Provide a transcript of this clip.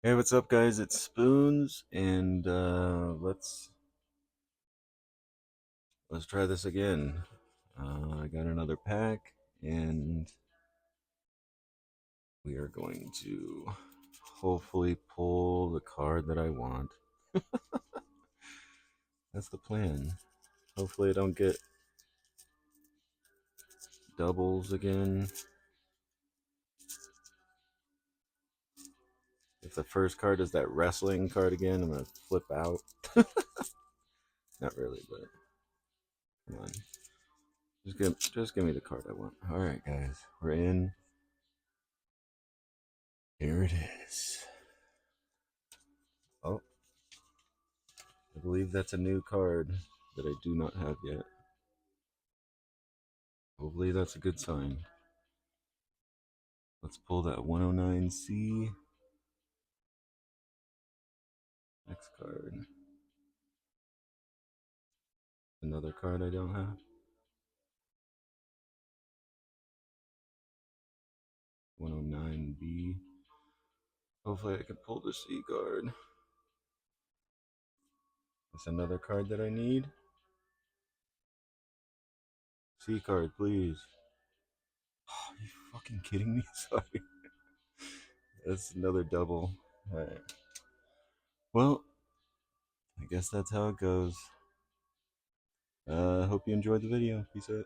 Hey, what's up, guys? It's Spoons, and let's try this again. I got another pack, and we are going to hopefully pull the card that I want. That's the plan. Hopefully, I don't get doubles again. If the first card is that wrestling card again, I'm gonna flip out. Not really, but come on. Just give me the card I want. All right, guys, we're in. Here it is. Oh, I believe that's a new card that I do not have yet. Hopefully that's a good sign. Let's pull that 109C. Next card. Another card I don't have. 109B. Hopefully I can pull the C card. That's another card that I need. C card, please. Oh, are you fucking kidding me? Sorry. That's another double. Alright. Well, I guess that's how it goes. Hope you enjoyed the video. Peace out.